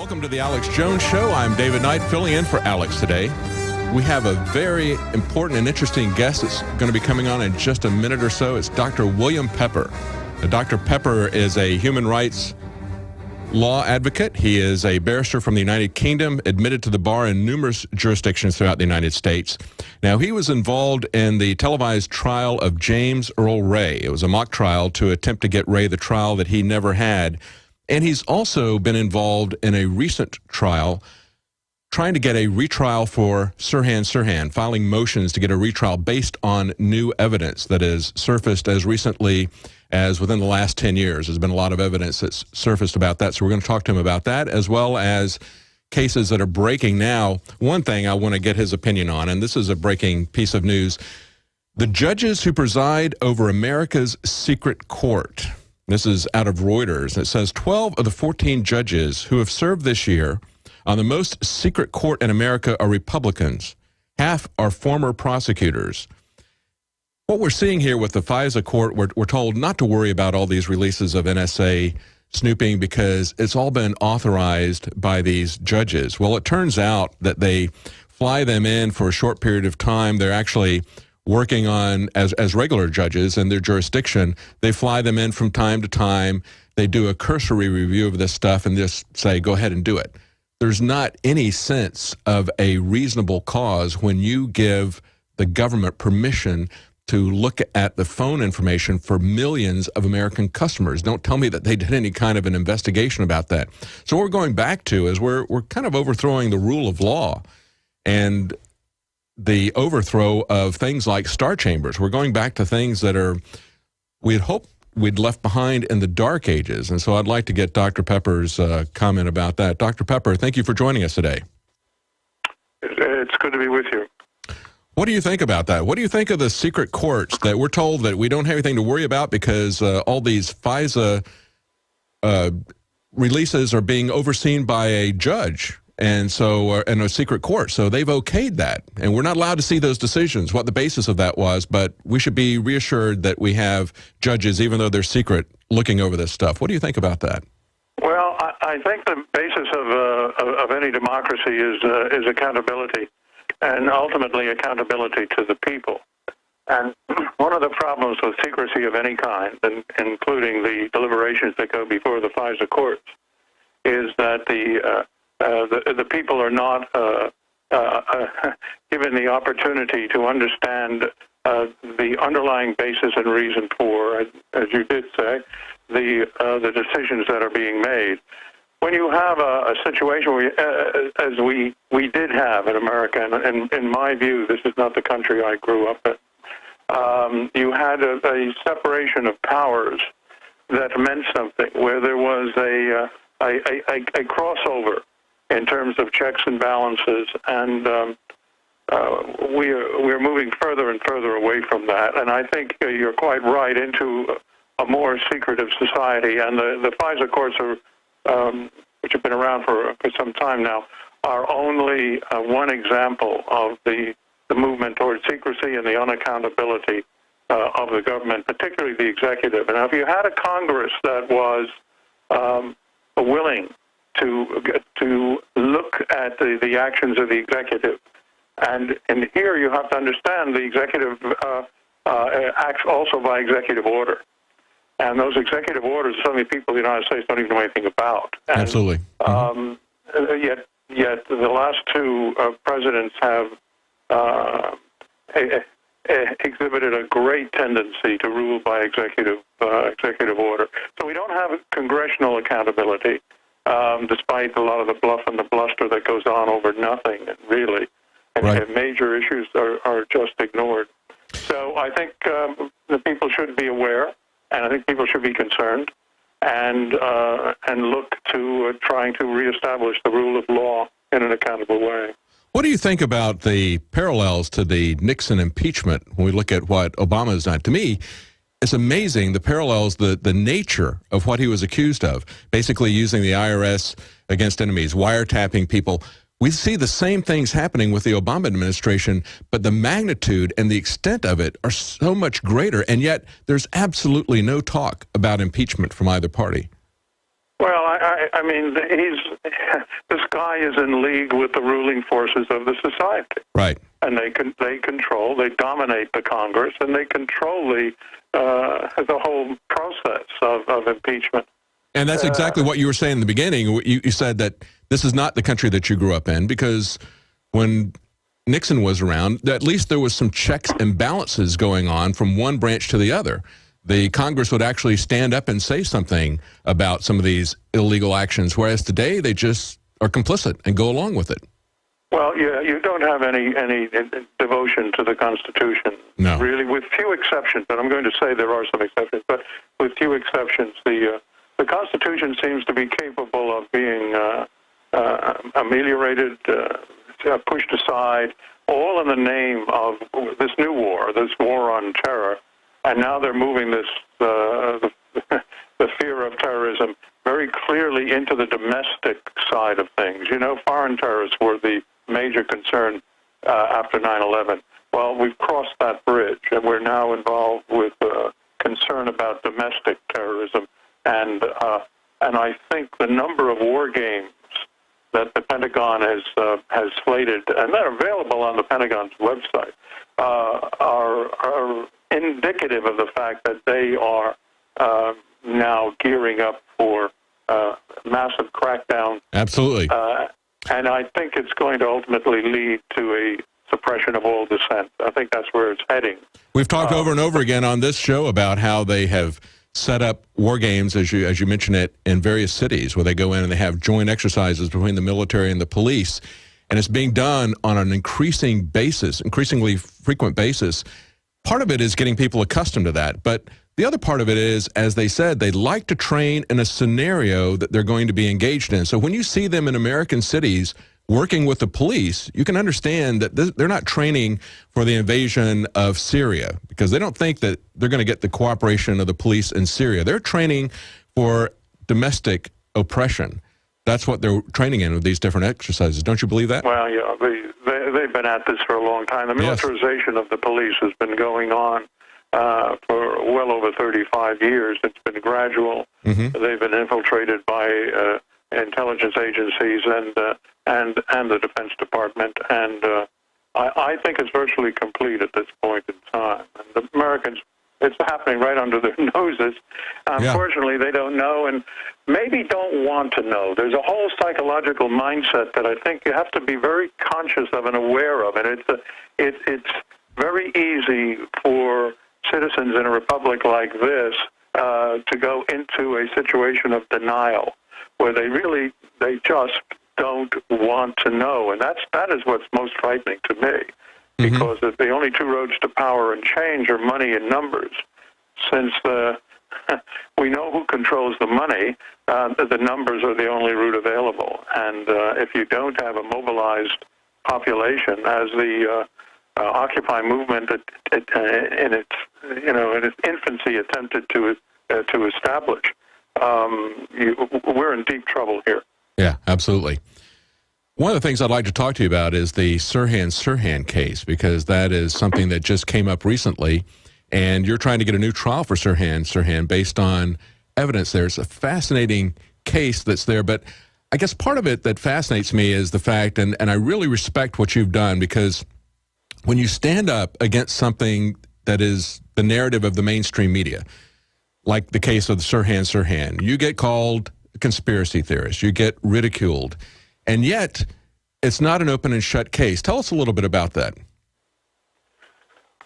Welcome to the Alex Jones Show. I'm David Knight, filling in for Alex today. We have a very important and interesting guest that's going to be coming on in just a minute or so. It's Dr. William Pepper. Now, Dr. Pepper is a human rights law advocate. He is a barrister from the United Kingdom, admitted to the bar in numerous jurisdictions throughout the United States. Now, he was involved in the televised trial of James Earl Ray. It was a mock trial to attempt to get Ray the trial that he never had. And he's also been involved in a recent trial trying to get a retrial for Sirhan Sirhan, filing motions to get a retrial based on new evidence that has surfaced as recently as within the last 10 years. There's been a lot of evidence that's surfaced about that, so we're going to talk to him about that, as well as cases that are breaking now. One thing I want to get his opinion on, and this is a breaking piece of news, the judges who preside over America's secret court. This is out of Reuters. It says 12 of the 14 judges who have served this year on the most secret court in America are Republicans. Half are former prosecutors. What we're seeing here with the FISA court, we're told not to worry about all these releases of NSA snooping because it's all been authorized by these judges. Well, it turns out that they fly them in for a short period of time. They're actually working on, as regular judges in their jurisdiction, they fly them in from time to time. They do a cursory review of this stuff and just say, go ahead and do it. There's not any sense of a reasonable cause when you give the government permission to look at the phone information for millions of American customers. Don't tell me that they did any kind of an investigation about that. So what we're going back to is we're kind of overthrowing the rule of law and the overthrow of things like star chambers. We're going back to things that we'd hoped we'd left behind in the dark ages. And so I'd like to get Dr. Pepper's comment about that. Dr. Pepper, thank you for joining us today. It's good to be with you. What do you think about that? What do you think of the secret courts that we're told that we don't have anything to worry about because all these FISA releases are being overseen by a judge and so in a secret court? So they've okayed that, and we're not allowed to see those decisions, what the basis of that was, but we should be reassured that we have judges, even though they're secret, looking over this stuff. What do you think about that? Well, I think the basis of any democracy is accountability, and ultimately accountability to the people. And one of the problems with secrecy of any kind, including the deliberations that go before the FISA courts, is that the people are not given the opportunity to understand the underlying basis and reason for, as you did say, the decisions that are being made. When you have a situation where, as we did have in America, and in my view, this is not the country I grew up in, you had a separation of powers that meant something, where there was a crossover in terms of checks and balances, and we're moving further and further away from that. And I think you're quite right, into a more secretive society. And the FISA courts are, which have been around for some time now, are only one example of the movement towards secrecy and the unaccountability of the government, particularly the executive. And if you had a Congress that was willing to look at the actions of the executive, and here you have to understand the executive acts also by executive order, and those executive orders, so many people in the United States don't even know anything about. And, absolutely. Yet the last two presidents have exhibited a great tendency to rule by executive order. So we don't have congressional accountability. Despite a lot of the bluff and the bluster that goes on over nothing, really. And right. Major issues are just ignored. So I think the people should be aware, and I think people should be concerned, and look to trying to reestablish the rule of law in an accountable way. What do you think about the parallels to the Nixon impeachment when we look at what Obama has done? To me, it's amazing the parallels, the nature of what he was accused of, basically using the IRS against enemies, wiretapping people. We see the same things happening with the Obama administration, but the magnitude and the extent of it are so much greater, and yet there's absolutely no talk about impeachment from either party. Well, I mean, this guy is in league with the ruling forces of the society. Right. And they dominate the Congress, and they control the whole process of impeachment. And that's exactly what you were saying in the beginning. You said that this is not the country that you grew up in, because when Nixon was around, at least there was some checks and balances going on from one branch to the other. The Congress would actually stand up and say something about some of these illegal actions, whereas today they just are complicit and go along with it. Well, yeah, you don't have any devotion to the Constitution, no. Really, with few exceptions. And I'm going to say there are some exceptions, but with few exceptions, the Constitution seems to be capable of being ameliorated, pushed aside, all in the name of this new war, this war on terror. And now they're moving this the fear of terrorism very clearly into the domestic side of things. You know, foreign terrorists were the major concern after 9/11. Well, we've crossed that bridge, and we're now involved with concern about domestic terrorism. And I think the number of war games that the Pentagon has slated, and they're available on the Pentagon's website, are indicative of the fact that they are now gearing up for massive crackdown. Absolutely. And I think it's going to ultimately lead to a suppression of all dissent. I think that's where it's heading. We've talked over and over again on this show about how they have set up war games, as you mentioned it, in various cities where they go in and they have joint exercises between the military and the police. And it's being done on an increasingly frequent basis. Part of it is getting people accustomed to that. But the other part of it is, as they said, they like to train in a scenario that they're going to be engaged in. So when you see them in American cities working with the police, you can understand that they're not training for the invasion of Syria, because they don't think that they're going to get the cooperation of the police in Syria. They're training for domestic oppression. That's what they're training in with these different exercises. Don't you believe that? Well, yeah, they've been at this for a long time. The militarization of the police has been going on for well over 35 years. It's been gradual. Mm-hmm. They've been infiltrated by intelligence agencies and the Defense Department, and I think it's virtually complete at this point in time. And the Americans, it's happening right under their noses. Unfortunately, they don't know, and maybe don't want to know. There's a whole psychological mindset that I think you have to be very conscious of and aware of, and it's very easy for citizens in a republic like this to go into a situation of denial, where they just don't want to know. And that is what's most frightening to me, because the only two roads to power and change are money and numbers. Since we know who controls the money, the numbers are the only route available. And if you don't have a mobilized population, as the Occupy movement in its infancy attempted to establish, we're in deep trouble here. Yeah, absolutely. One of the things I'd like to talk to you about is the Sirhan Sirhan case, because that is something that just came up recently, and you're trying to get a new trial for Sirhan Sirhan based on evidence there. It's a fascinating case that's there, but I guess part of it that fascinates me is the fact, and I really respect what you've done, because when you stand up against something that is the narrative of the mainstream media, like the case of the Sirhan Sirhan, you get called a conspiracy theorist, you get ridiculed, and yet it's not an open and shut case. Tell us a little bit about that.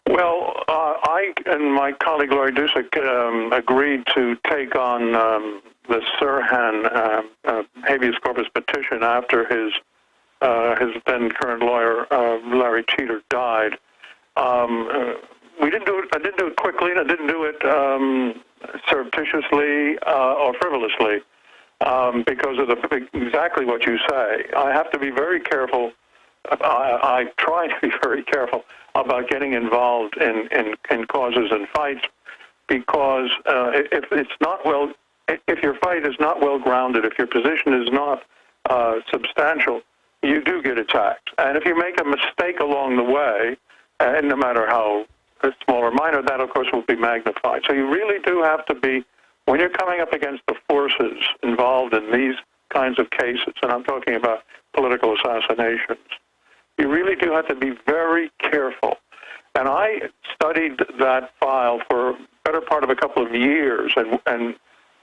Well, I and my colleague Laurie Dusick agreed to take on the Sirhan habeas corpus petition after his then current lawyer Larry Cheater died. We didn't do it. I didn't do it quickly, and I didn't do it surreptitiously or frivolously, because of exactly what you say. I have to be very careful. I try to be very careful about getting involved in causes and fights, because if your fight is not well grounded, if your position is not substantial, you do get attacked. And if you make a mistake along the way, and no matter how small or minor, that of course will be magnified. So you really do have to be when you're coming up against the forces involved in these kinds of cases, and I'm talking about political assassinations, you really do have to be very careful. And I studied that file for a better part of a couple of years, and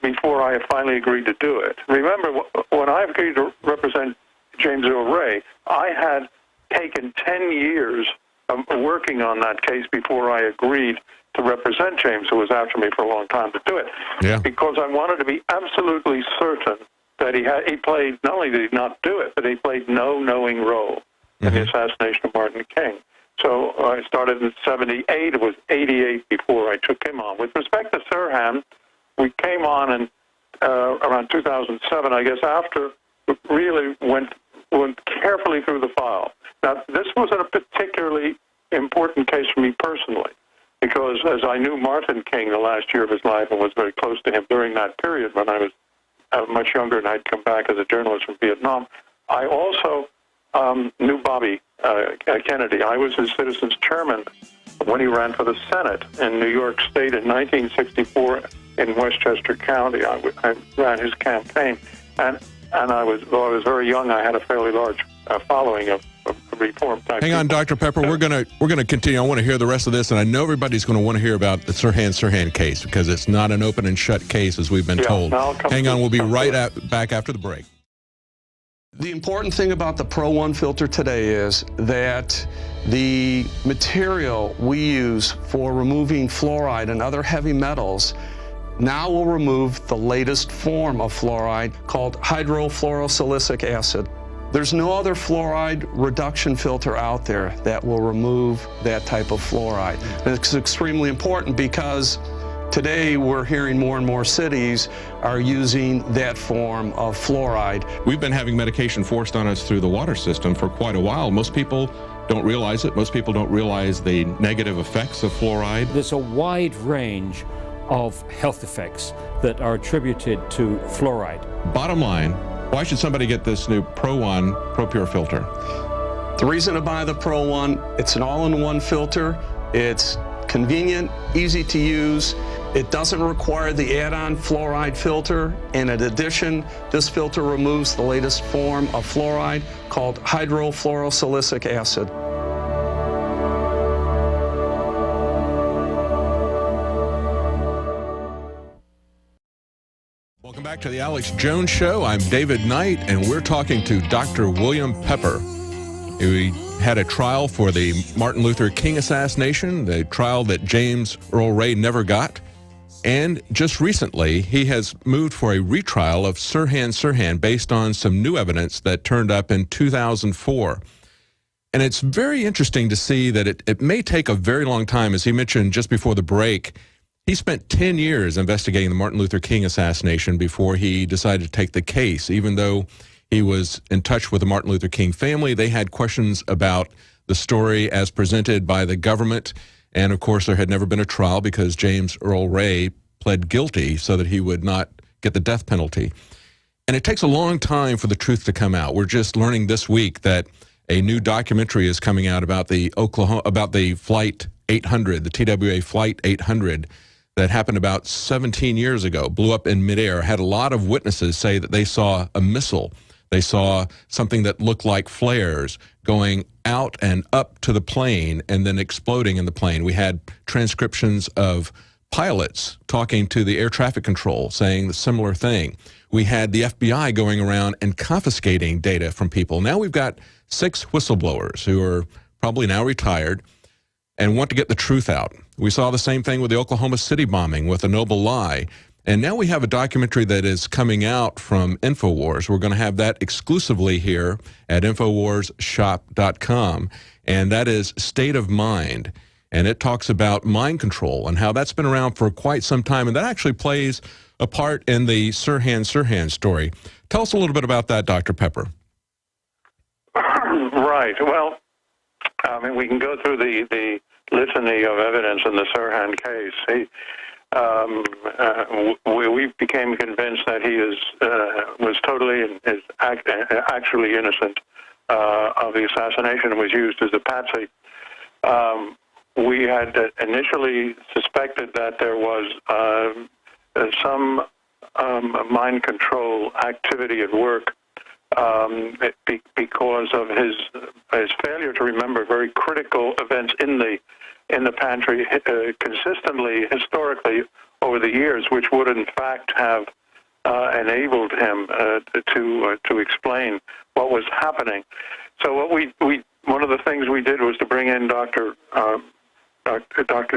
before I finally agreed to do it. Remember, when I agreed to represent James Earl Ray, I had taken 10 years of working on that case before I agreed to represent James, who was after me for a long time, to do it. Yeah. Because I wanted to be absolutely certain that he played, not only did he not do it, but he played no knowing role in the assassination of Martin King. So I started in 78. It was 88 before I took him on. With respect to Sirhan, we came on in around 2007, I guess, after we really went carefully through the file. Now, this wasn't a particularly important case for me personally, because as I knew Martin King the last year of his life and was very close to him during that period when I was much younger and I'd come back as a journalist from Vietnam, I also knew Bobby Kennedy. I was his Citizens Chairman when he ran for the Senate in New York State in 1964 in Westchester County. I ran his campaign, and though I was very young, I had a fairly large following of reform type. Hang on, Dr. Pepper. We're gonna continue. I want to hear the rest of this, and I know everybody's going to want to hear about the Sirhan Sirhan case because it's not an open and shut case as we've been told. Hang on, we'll be back after the break. The important thing about the Pro 1 filter today is that the material we use for removing fluoride and other heavy metals now will remove the latest form of fluoride called hydrofluorosilicic acid. There's no other fluoride reduction filter out there that will remove that type of fluoride. And it's extremely important because today we're hearing more and more cities are using that form of fluoride. We've been having medication forced on us through the water system for quite a while. Most people don't realize it. Most people don't realize the negative effects of fluoride. There's a wide range of health effects that are attributed to fluoride. Bottom line, why should somebody get this new Pro 1 ProPure filter? The reason to buy the Pro 1, it's an all-in-one filter. It's convenient, easy to use. It doesn't require the add-on fluoride filter. And in addition, this filter removes the latest form of fluoride called hydrofluorosilicic acid. Welcome back to the Alex Jones Show. I'm David Knight, and we're talking to Dr. William Pepper. We had a trial for the Martin Luther King assassination, the trial that James Earl Ray never got. And just recently, he has moved for a retrial of Sirhan Sirhan based on some new evidence that turned up in 2004. And it's very interesting to see that it may take a very long time. As he mentioned just before the break, he spent 10 years investigating the Martin Luther King assassination before he decided to take the case. Even though he was in touch with the Martin Luther King family, they had questions about the story as presented by the government. And of course, there had never been a trial because James Earl Ray pled guilty so that he would not get the death penalty. And it takes a long time for the truth to come out. We're just learning this week that a new documentary is coming out about the Flight 800, the TWA Flight 800, that happened about 17 years ago, blew up in midair, had a lot of witnesses say that they saw a missile. They saw something that looked like flares going out and up to the plane and then exploding in the plane. We had transcriptions of pilots talking to the air traffic control saying the similar thing. We had the FBI going around and confiscating data from people. Now we've got 6 whistleblowers who are probably now retired and want to get the truth out. We saw the same thing with the Oklahoma City bombing with A Noble Lie. And now we have a documentary that is coming out from InfoWars. We're going to have that exclusively here at InfoWarsShop.com. And that is State of Mind. And it talks about mind control and how that's been around for quite some time. And that actually plays a part in the Sirhan Sirhan story. Tell us a little bit about that, Dr. Pepper. Right. Well, I mean, we can go through the litany of evidence in the Sirhan case. We became convinced that he was totally and is actually innocent of the assassination and was used as a patsy. We had initially suspected that there was some mind control activity at work because of his failure to remember very critical events in the pantry consistently, historically, over the years, which would in fact have enabled him to explain what was happening. So what one of the things we did was to bring in Dr.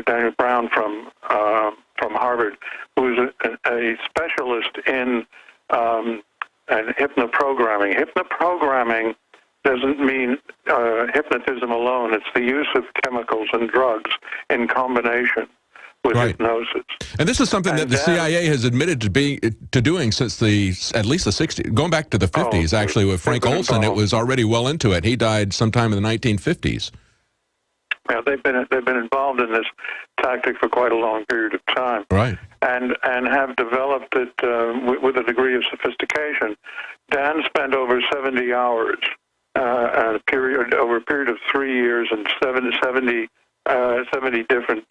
Daniel Brown from Harvard, who's a specialist in hypnoprogramming. Hypnoprogramming doesn't mean hypnotism alone. It's the use of chemicals and drugs in combination with hypnosis. And this is something that the CIA has admitted to doing since at least the 60s, going back to the 50s, actually, with Frank Olson. It was already well into it. He died sometime in the 1950s. Yeah, they've been involved in this tactic for quite a long period of time, right? And have developed it with a degree of sophistication. Dan spent over 70 hours over a period of 3 years and 70 different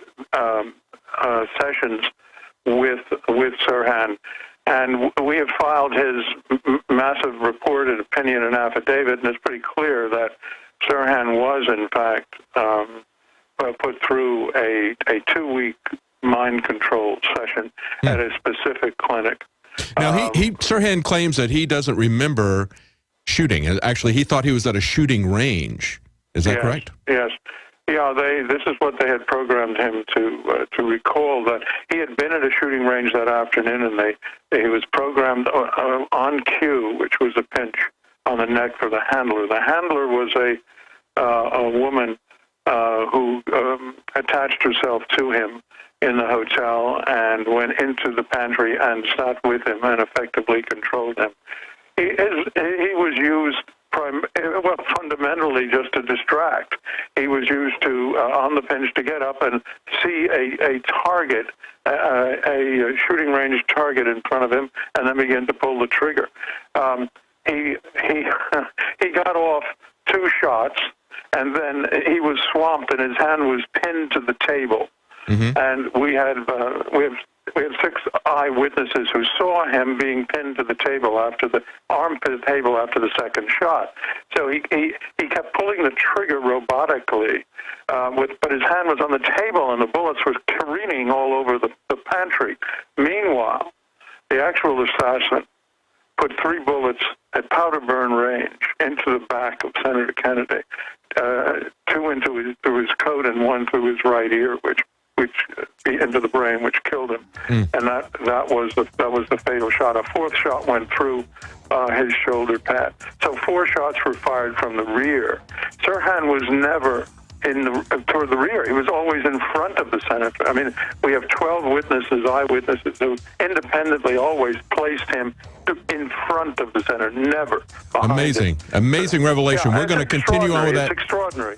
sessions with Sirhan, and we have filed his massive report and opinion and affidavit, and it's pretty clear that Sirhan was, in fact, put through a 2-week mind control session at a specific clinic. Now, Sirhan claims that he doesn't remember shooting. Actually, he thought he was at a shooting range. Is that correct? Yes. Yeah, this is what they had programmed him to recall, that he had been at a shooting range that afternoon, and he was programmed on cue, which was a pinch on the neck for the handler. The handler was a woman who attached herself to him in the hotel and went into the pantry and sat with him and effectively controlled him. He was used fundamentally just to distract. He was used to, on the pinch, to get up and see a target, a shooting range target in front of him, and then begin to pull the trigger. He got off 2 shots, and then he was swamped, and his hand was pinned to the table. Mm-hmm. And we have 6 eyewitnesses who saw him being pinned to the table after the second shot. So he kept pulling the trigger robotically, but his hand was on the table and the bullets were careening all over the pantry. Meanwhile, the actual assassin put 3 bullets at powder burn range into the back of Senator Kennedy, 2 through his coat and 1 through his right ear, which into the brain, which killed him. And that was the fatal shot. A 4th shot went through his shoulder pad. So 4 shots were fired from the rear. Sirhan was never toward the rear. He was always in front of the senator. I mean, we have 12 eyewitnesses, who independently always placed him in front of the senator, never behind him. Amazing revelation. We're going to continue on with that. It's extraordinary.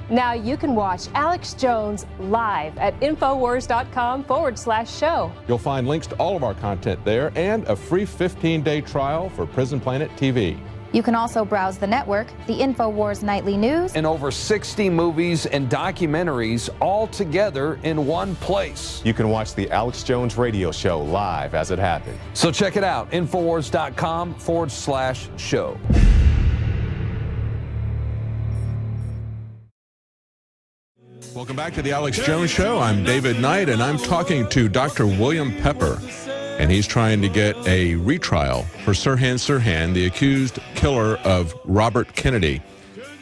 Now you can watch Alex Jones live at Infowars.com/show. You'll find links to all of our content there and a free 15-day trial for Prison Planet TV. You can also browse the network, the Infowars Nightly News, and over 60 movies and documentaries all together in one place. You can watch the Alex Jones radio show live as it happened. So check it out, Infowars.com/show. Welcome back to the Alex Jones Show. I'm David Knight, and I'm talking to Dr. William Pepper, and he's trying to get a retrial for Sirhan Sirhan, the accused killer of Robert Kennedy.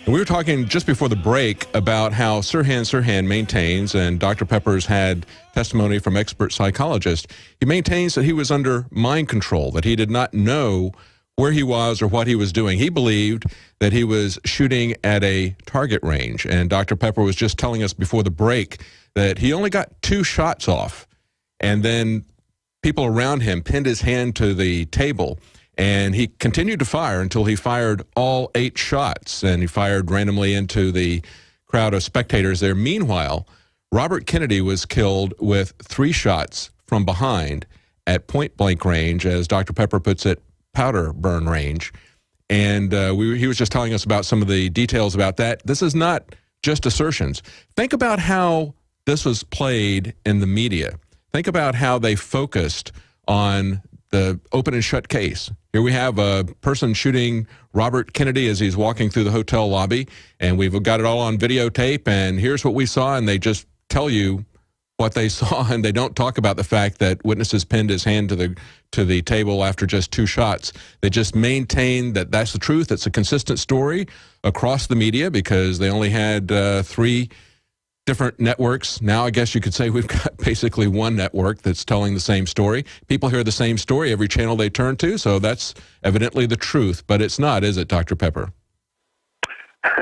And we were talking just before the break about how Sirhan Sirhan maintains, and Dr. Pepper's had testimony from expert psychologists, he maintains that he was under mind control, that he did not know where he was or what he was doing. He believed that he was shooting at a target range. And Dr. Pepper was just telling us before the break that he only got 2 shots off. And then people around him pinned his hand to the table. And he continued to fire until he fired all 8 shots. And he fired randomly into the crowd of spectators there. Meanwhile, Robert Kennedy was killed with 3 shots from behind at point-blank range, as Dr. Pepper puts it, powder burn range. And he was just telling us about some of the details about that. This is not just assertions. Think about how this was played in the media. think about how they focused on the open and shut case. Here we have a person shooting Robert Kennedy as he's walking through the hotel lobby, and we've got it all on videotape, and here's what we saw, and they just tell you what they saw, and they don't talk about the fact that witnesses pinned his hand to the table after just 2 shots. They just maintain that that's the truth. It's a consistent story across the media because they only had 3 different networks. Now I guess you could say we've got basically one network that's telling the same story. People hear the same story every channel they turn to, so that's evidently the truth. But it's not, is it, Dr. Pepper?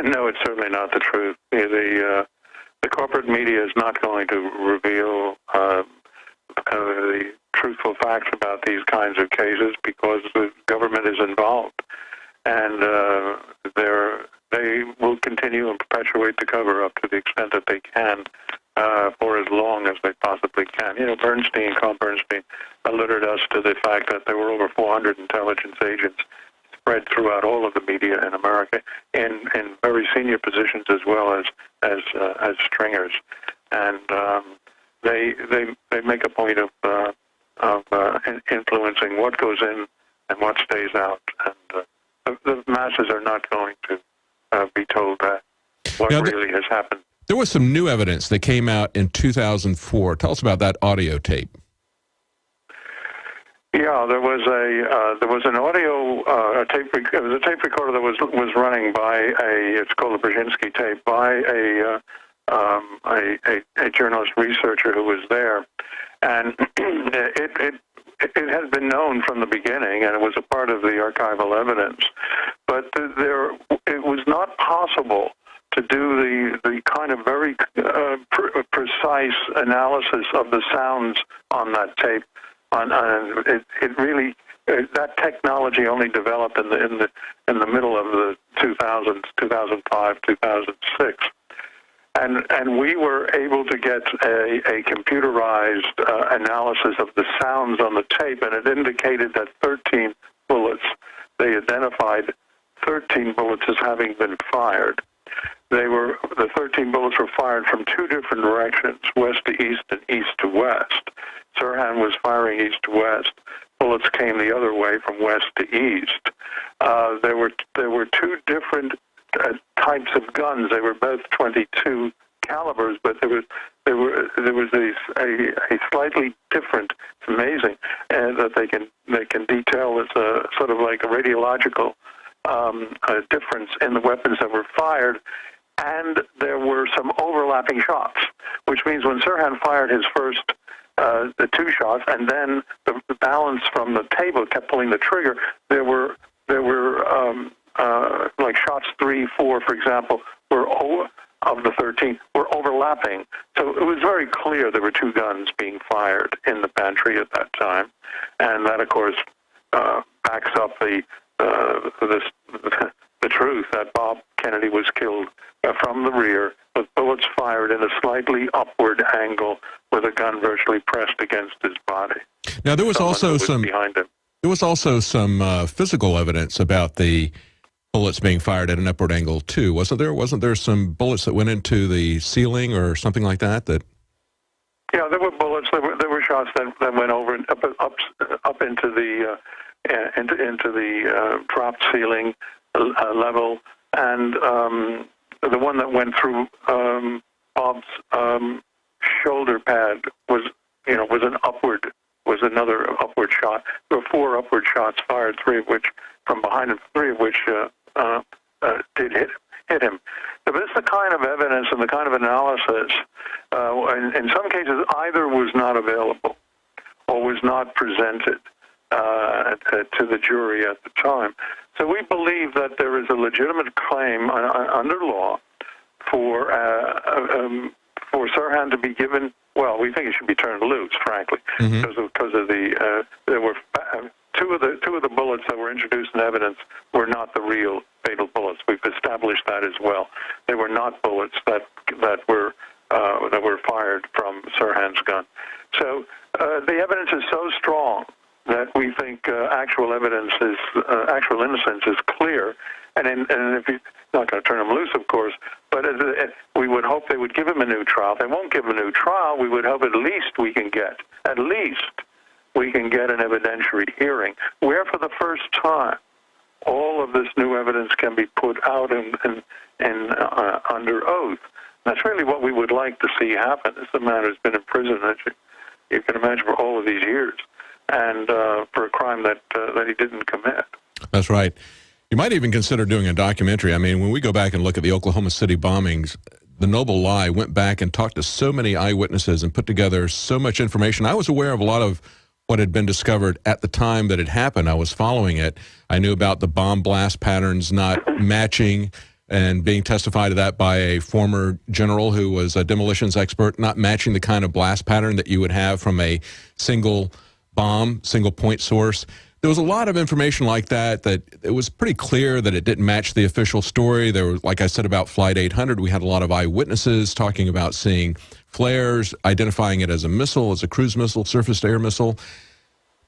No, it's certainly not the truth. The corporate media is not going to reveal the truthful facts about these kinds of cases because the government is involved. And they will continue and perpetuate the cover-up to the extent that they can for as long as they possibly can. You know, Carl Bernstein alerted us to the fact that there were over 400 intelligence agents spread throughout all of the media in America in very senior positions as well as stringers. And they make a point of influencing what goes in and what stays out. And the masses are not going to be told what really has happened. There was some new evidence that came out in 2004. Tell us about that audio tape. Yeah, there was an audio tape. It was a tape recorder that was running by it's called a Brzezinski tape by a journalist researcher who was there, and it has been known from the beginning, and it was a part of the archival evidence. But it was not possible to do the kind of very precise analysis of the sounds on that tape. It really that technology only developed in the middle of the 2000s, 2005, 2006. And we were able to get a computerized analysis of the sounds on the tape, and it indicated that 13 bullets, they identified 13 bullets as having been fired. The 13 bullets were fired from 2 different directions, west to east and east to west. Sirhan was firing east to west. Bullets came the other way from west to east. There were 2 different types of guns. They were both .22 calibers, but there was a slightly different. It's amazing that they can detail as a sort of like a radiological difference in the weapons that were fired, and there were some overlapping shots, which means when Sirhan fired his first the 2 shots, and then the balance from the table kept pulling the trigger, there were like shots 3, 4, for example, of the 13 were overlapping. So it was very clear there were 2 guns being fired in the pantry at that time, and that, of course, backs up the truth that Bob Kennedy was killed from the rear with bullets fired in a slightly upward angle with a gun virtually pressed against his body. Now there was also some physical evidence about the bullets being fired at an upward angle too, wasn't there? Wasn't there some bullets that went into the ceiling or something like that? Yeah, there were bullets. There were shots that went over up into the dropped ceiling level, and the one that went through Bob's shoulder pad was another upward shot. There were 4 upward shots fired, 3 of which from behind him, 3 of which did hit him. But this is the kind of evidence and the kind of analysis. In some cases, either was not available or was not presented to the jury at the time. So we believe that there is a legitimate claim under law for Sirhan to be given. Well, we think he should be turned loose, frankly, because of the there were two of the bullets that were introduced in evidence were not the real fatal bullets. We've established that as well. They were not bullets that were fired from Sirhan's gun. So the evidence is so strong that we think actual innocence is clear, and if he's not going to turn him loose, of course, but we would hope they would give him a new trial. If they won't give him a new trial, we would hope at least we can get an evidentiary hearing where, for the first time, all of this new evidence can be put out under oath. That's really what we would like to see happen. This is a man who's been in prison, as you can imagine, for all of these years, and for a crime that he didn't commit. That's right. You might even consider doing a documentary. I mean, when we go back and look at the Oklahoma City bombings, the Noble Lie went back and talked to so many eyewitnesses and put together so much information. I was aware of a lot of what had been discovered at the time that it happened. I was following it. I knew about the bomb blast patterns not matching, and being testified to that by a former general who was a demolitions expert, not matching the kind of blast pattern that you would have from a single bomb, single point source. There was a lot of information like that it was pretty clear that it didn't match the official story. There was, like I said, about Flight 800, we had a lot of eyewitnesses talking about seeing flares, identifying it as a missile, as a cruise missile, surface-to-air missile.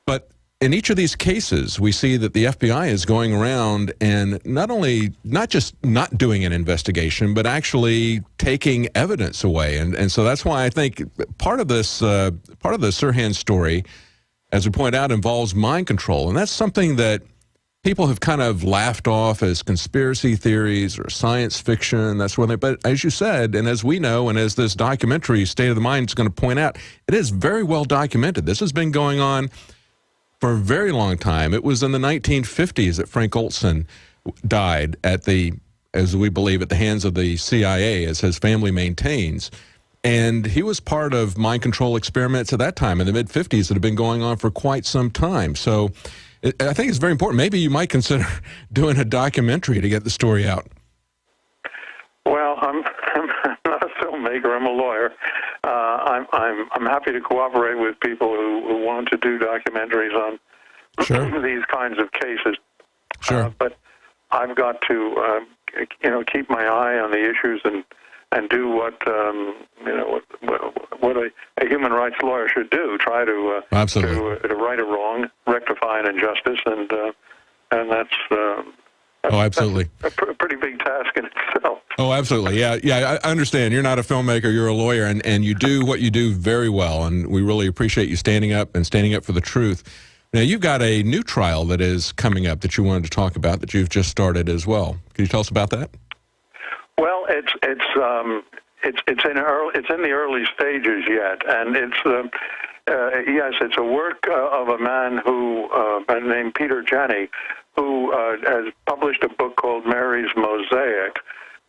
But in each of these cases, we see that the FBI is going around and not just not doing an investigation, but actually taking evidence away. And so that's why I think part of the Sirhan story, as we point out, involves mind control. And that's something that people have kind of laughed off as conspiracy theories or science fiction. That's what but as you said, and as we know, and as this documentary, State of the Mind, is going to point out, it is very well documented. This has been going on for a very long time. It was in the 1950s that Frank Olson died as we believe, at the hands of the CIA, as his family maintains. And he was part of mind control experiments at that time in the mid-50s that have been going on for quite some time. So I think it's very important. Maybe you might consider doing a documentary to get the story out. Well, I'm not a filmmaker. I'm a lawyer. I'm happy to cooperate with people who want to do documentaries on these kinds of cases. Sure. But I've got to keep my eye on the issues and do what a human rights lawyer should do. Try to right a wrong, rectify an injustice, and that's absolutely a pretty big task in itself. Oh, absolutely. Yeah, I understand. You're not a filmmaker, you're a lawyer, and you do what you do very well, and we really appreciate you standing up for the truth. Now, you've got a new trial that is coming up that you wanted to talk about that you've just started as well. Can you tell us about that? Well, it's in the early stages yet, and it's a work of a man who named Peter Janney, who has published a book called Mary's Mosaic.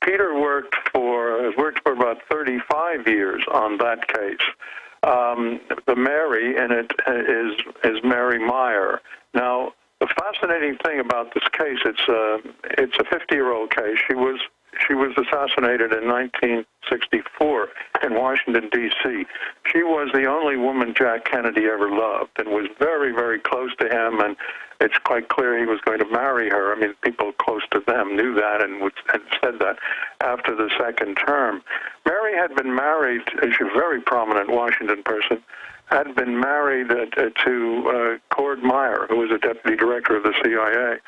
Peter has worked for about 35 years on that case. The Mary in it is Mary Meyer. Now, the fascinating thing about this case, it's a 50-year-old case. She was assassinated in 1964 in Washington, D.C. She was the only woman Jack Kennedy ever loved and was very, very close to him, and it's quite clear he was going to marry her. I mean, people close to them knew that and said that after the second term. Mary had been married, she's a very prominent Washington person, had been married to Cord Meyer, who was a deputy director of the CIA.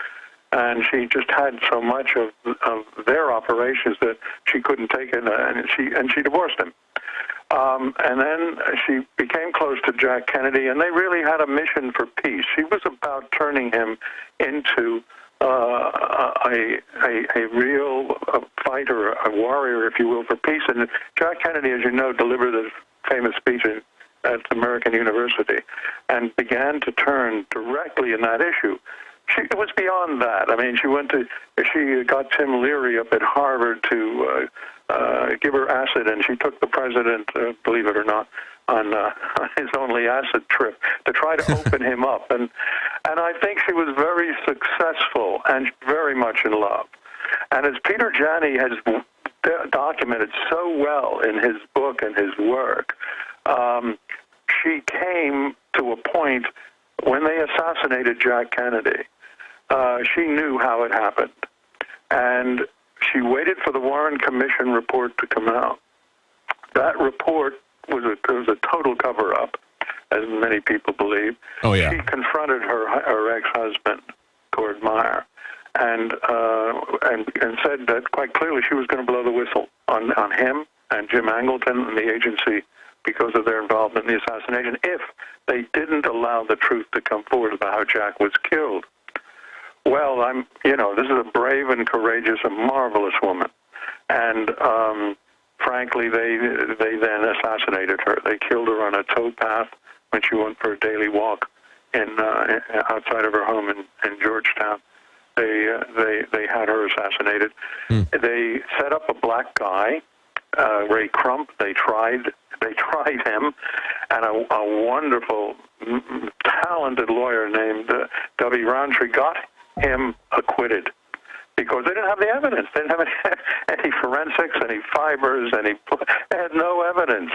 And she just had so much of their operations that she couldn't take it, and she divorced him. And then she became close to Jack Kennedy, and they really had a mission for peace. She was about turning him into a real fighter, a warrior, if you will, for peace. And Jack Kennedy, as you know, delivered a famous speech at American University and began to turn directly in that issue. It was beyond that. I mean, she got Tim Leary up at Harvard to give her acid, and she took the president, believe it or not, on his only acid trip to try to open him up. And I think she was very successful and very much in love. And as Peter Janney has documented so well in his book and his work, she came to a point when they assassinated Jack Kennedy. She knew how it happened, and she waited for the Warren Commission report to come out. That report was a total cover-up, as many people believe. Oh, yeah. She confronted her ex-husband, Cord Meyer, and said that quite clearly she was going to blow the whistle on him and Jim Angleton and the agency because of their involvement in the assassination if they didn't allow the truth to come forward about how Jack was killed. Well, this is a brave and courageous and marvelous woman, and frankly, they then assassinated her. They killed her on a towpath when she went for a daily walk outside of her home in Georgetown. They had her assassinated. They set up a black guy, Ray Crump. They tried him, and a wonderful, talented lawyer named W. Roundtree got him acquitted because they didn't have the evidence. They didn't have any forensics, any fibers, they had no evidence.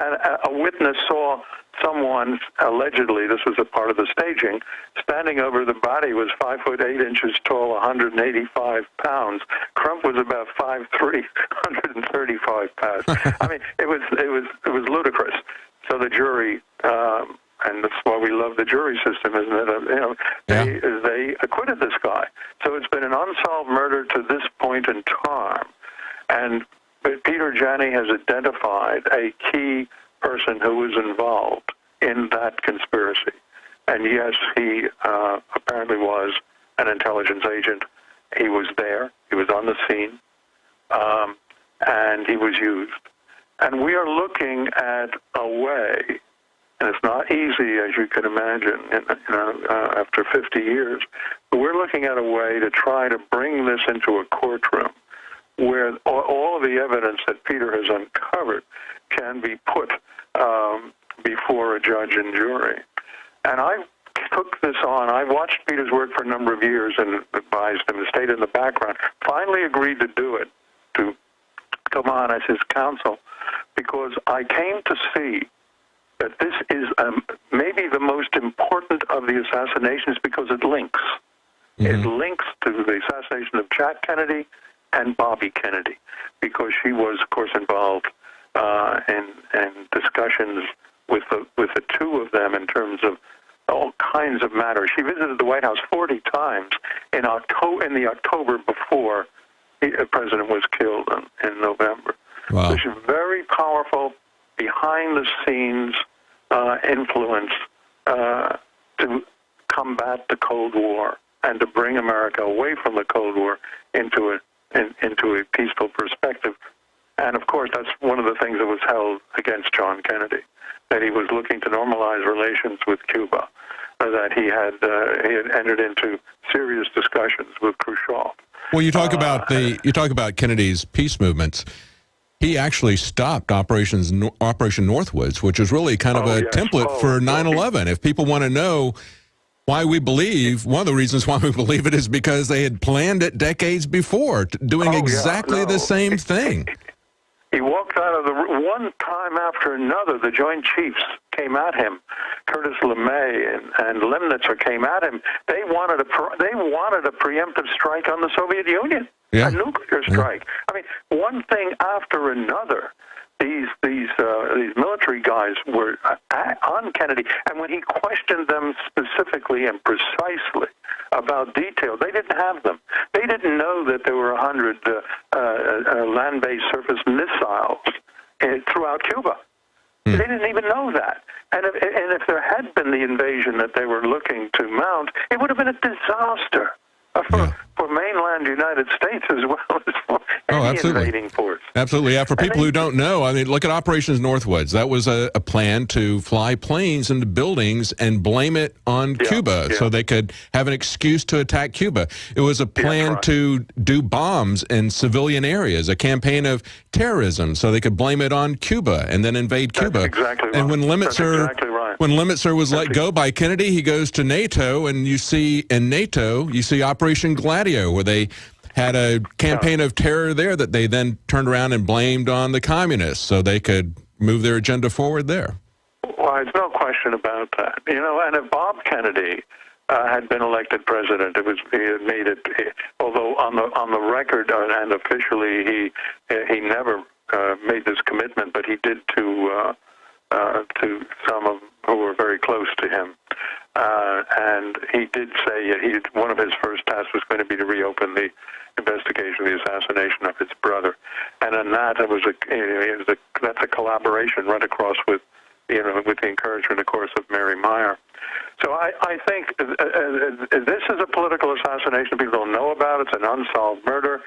And a witness saw someone, allegedly, this was a part of the staging, standing over the body, was 5 foot 8 inches tall, 185 pounds. Crump was about 5'3", 135 pounds. I mean, it was ludicrous. So the jury, and that's why we love the jury system, isn't it? They acquitted this guy. So it's been an unsolved murder to this point in time. And Peter Janney has identified a key person who was involved in that conspiracy. And yes, he apparently was an intelligence agent. He was there. He was on the scene. And he was used. And we are looking at a way, and it's not easy, as you can imagine, after 50 years, but we're looking at a way to try to bring this into a courtroom where all of the evidence that Peter has uncovered can be put before a judge and jury. And I took this on. I watched Peter's work for a number of years and advised him, stayed in the background, finally agreed to do it, to come on as his counsel, because I came to see that this is maybe the most important of the assassinations because it links. It links to the assassination of Jack Kennedy and Bobby Kennedy, because she was, of course, involved in discussions with the two of them in terms of all kinds of matters. She visited the White House 40 times in the October before the president was killed in November. Wow. So she's very powerful, behind-the-scenes influence to combat the Cold War and to bring America away from the Cold War into a peaceful perspective. And, of course, that's one of the things that was held against John Kennedy, that he was looking to normalize relations with Cuba, that he had entered into serious discussions with Khrushchev. Well, you talk about Kennedy's peace movements. He actually stopped Operation Northwoods, which is really kind of a template for 9/11. If people want to know why we believe, one of the reasons why we believe it is because they had planned it decades before, doing exactly the same thing. He walked out of the one time after another. The Joint Chiefs came at him. Curtis LeMay and Lemnitzer came at him. They wanted a preemptive strike on the Soviet Union, a nuclear strike. I mean, one thing after another. These military guys were on Kennedy, and when he questioned them specifically and precisely about details, they didn't have them. They didn't know that there were 100 land-based surface missiles throughout Cuba. They didn't even know that. And if there had been the invasion that they were looking to mount, it would have been a disaster for mainland United States as well as for any invading force. Absolutely. Yeah, for people who don't know, I mean, look at Operation Northwoods. That was a plan to fly planes into buildings and blame it on Cuba so they could have an excuse to attack Cuba. It was a plan to do bombs in civilian areas, a campaign of terrorism, so they could blame it on Cuba and then invade Cuba. Exactly right. And when Lemnitzer was let go by Kennedy, he goes to NATO, and you see in NATO, you see Operation Gladio, where they had a campaign of terror there that they then turned around and blamed on the communists so they could move their agenda forward there. Well, there's no question about that. And if Bob Kennedy had been elected president, he had made it, although on the record and officially he never made this commitment, but he did to some of who were very close to him. And he did say one of his first tasks was going to be to reopen the assassination of his brother. And in that, that's a collaboration right across with, with the encouragement, of course, of Mary Meyer. So I think this is a political assassination. People don't know about it. It's an unsolved murder.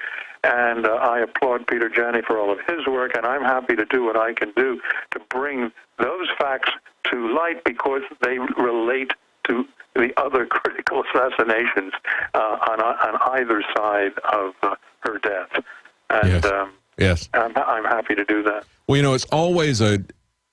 And I applaud Peter Janney for all of his work, and I'm happy to do what I can do to bring those facts to light because they relate to the other critical assassinations on either side of her death. And yes. I'm happy to do that. Well, it's always a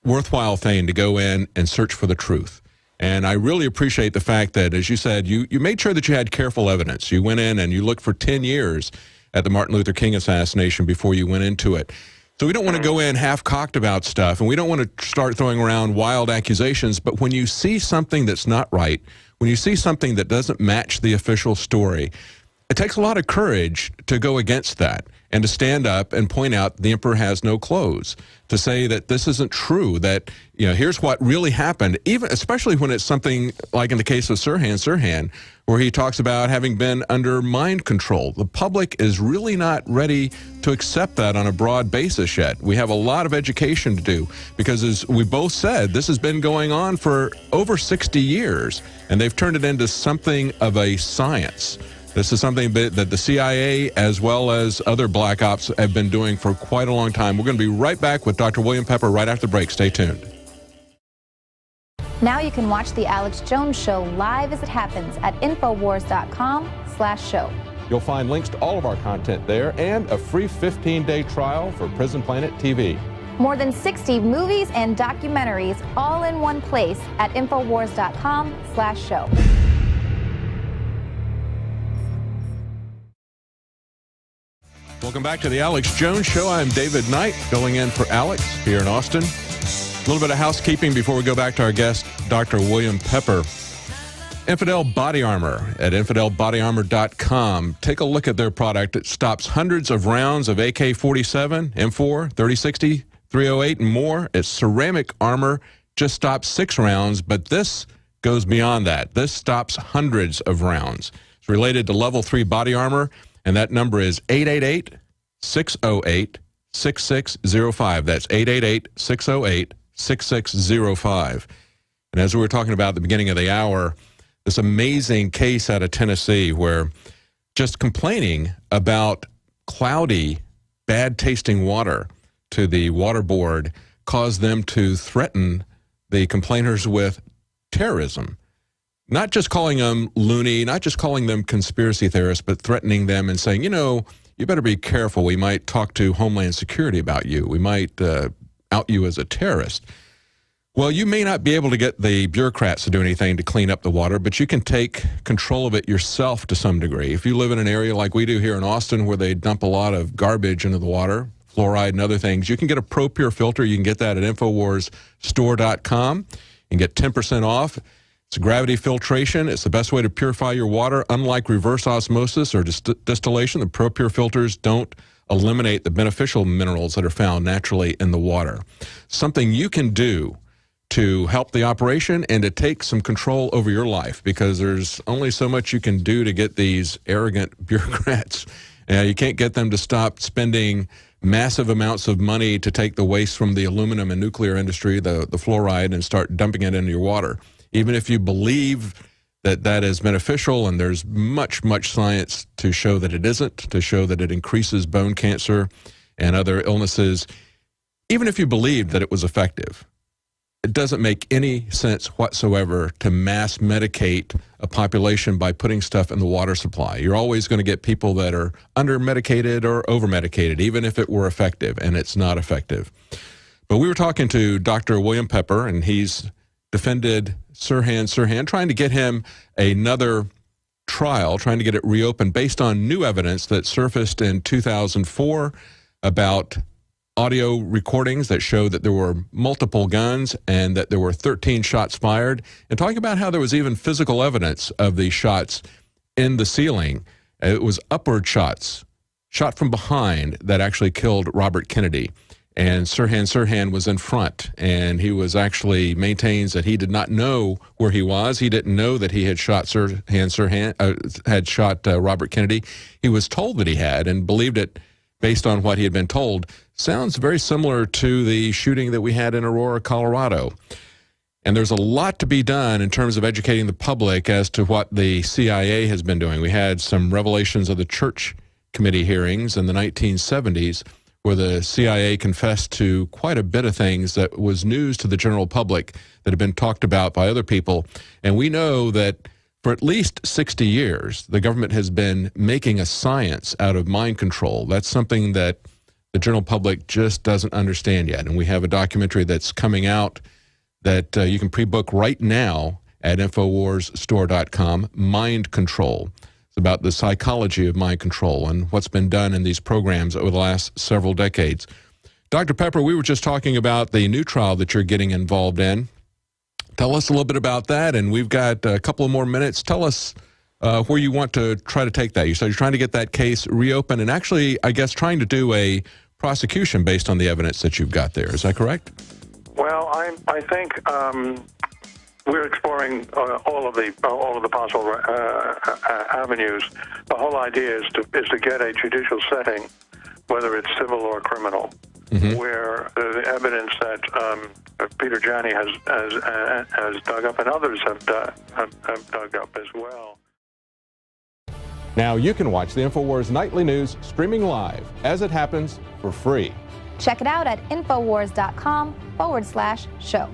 worthwhile thing to go in and search for the truth. And I really appreciate the fact that, as you said, you made sure that you had careful evidence. You went in and you looked for 10 years at the Martin Luther King assassination before you went into it. So we don't want to go in half-cocked about stuff, and we don't want to start throwing around wild accusations, but when you see something that's not right, when you see something that doesn't match the official story, it takes a lot of courage to go against that and to stand up and point out the emperor has no clothes, to say that this isn't true, that, here's what really happened, even especially when it's something like in the case of Sirhan Sirhan, where he talks about having been under mind control. The public is really not ready to accept that on a broad basis yet. We have a lot of education to do because, as we both said, this has been going on for over 60 years, and they've turned it into something of a science. This is something that the CIA, as well as other black ops, have been doing for quite a long time. We're going to be right back with Dr. William Pepper right after the break. Stay tuned. Now you can watch The Alex Jones Show live as it happens at Infowars.com/show. You'll find links to all of our content there and a free 15-day trial for Prison Planet TV. More than 60 movies and documentaries all in one place at Infowars.com/show. Welcome back to the Alex Jones Show. I'm David Knight, filling in for Alex here in Austin. A little bit of housekeeping before we go back to our guest, Dr. William Pepper. Infidel Body Armor at infidelbodyarmor.com. Take a look at their product. It stops hundreds of rounds of AK-47, M4, 3060, 308, and more. It's ceramic armor, just stops 6 rounds, but this goes beyond that. This stops hundreds of rounds. It's related to level 3 body armor, and that number is 888-608-6605. That's 888-608-6605. And as we were talking about at the beginning of the hour, this amazing case out of Tennessee where just complaining about cloudy, bad-tasting water to the water board caused them to threaten the complainers with terrorism. Not just calling them loony, not just calling them conspiracy theorists, but threatening them and saying, you better be careful. We might talk to Homeland Security about you. We might out you as a terrorist. Well, you may not be able to get the bureaucrats to do anything to clean up the water, but you can take control of it yourself to some degree. If you live in an area like we do here in Austin where they dump a lot of garbage into the water, fluoride and other things, you can get a ProPure filter. You can get that at InfoWarsStore.com. You can get 10% off. It's gravity filtration. It's the best way to purify your water. Unlike reverse osmosis or distillation, the ProPure filters don't eliminate the beneficial minerals that are found naturally in the water. Something you can do to help the operation and to take some control over your life, because there's only so much you can do to get these arrogant bureaucrats. You can't get them to stop spending massive amounts of money to take the waste from the aluminum and nuclear industry, the fluoride, and start dumping it into your water. Even if you believe that that is beneficial, and there's much, much science to show that it isn't, to show that it increases bone cancer and other illnesses, even if you believed that it was effective, it doesn't make any sense whatsoever to mass medicate a population by putting stuff in the water supply. You're always going to get people that are under-medicated or over-medicated, even if it were effective, and it's not effective. But we were talking to Dr. William Pepper, and he's defended Sirhan Sirhan, trying to get him another trial, trying to get it reopened based on new evidence that surfaced in 2004 about audio recordings that show that there were multiple guns and that there were 13 shots fired, and talking about how there was even physical evidence of these shots in the ceiling. It was upward shots, shot from behind, that actually killed Robert Kennedy. and Sirhan Sirhan was in front, and he was actually maintains that he did not know where he was. He didn't know that he had shot Robert Kennedy. He was told that he had and believed it based on what he had been told. Sounds very similar to the shooting that we had in Aurora, Colorado. And there's a lot to be done in terms of educating the public as to what the CIA has been doing. We had some revelations of the Church Committee hearings in the 1970s where the CIA confessed to quite a bit of things that was news to the general public that had been talked about by other people. And we know that for at least 60 years, the government has been making a science out of mind control. That's something that the general public just doesn't understand yet. And we have a documentary that's coming out that you can pre-book right now at InfoWarsStore.com, Mind Control. It's about the psychology of mind control and what's been done in these programs over the last several decades. Dr. Pepper, we were just talking about the new trial that you're getting involved in. Tell us a little bit about that, and we've got a couple of more minutes. Tell us where you want to try to take that. You said you're trying to get that case reopened and actually, I guess, trying to do a prosecution based on the evidence that you've got there. Is that correct? Well, I think we're exploring all of the possible avenues. The whole idea is to get a judicial setting, whether it's civil or criminal, where the evidence that Peter Janney has dug up and others have dug up as well. Now you can watch the InfoWars Nightly News streaming live as it happens for free. Check it out at InfoWars.com/show.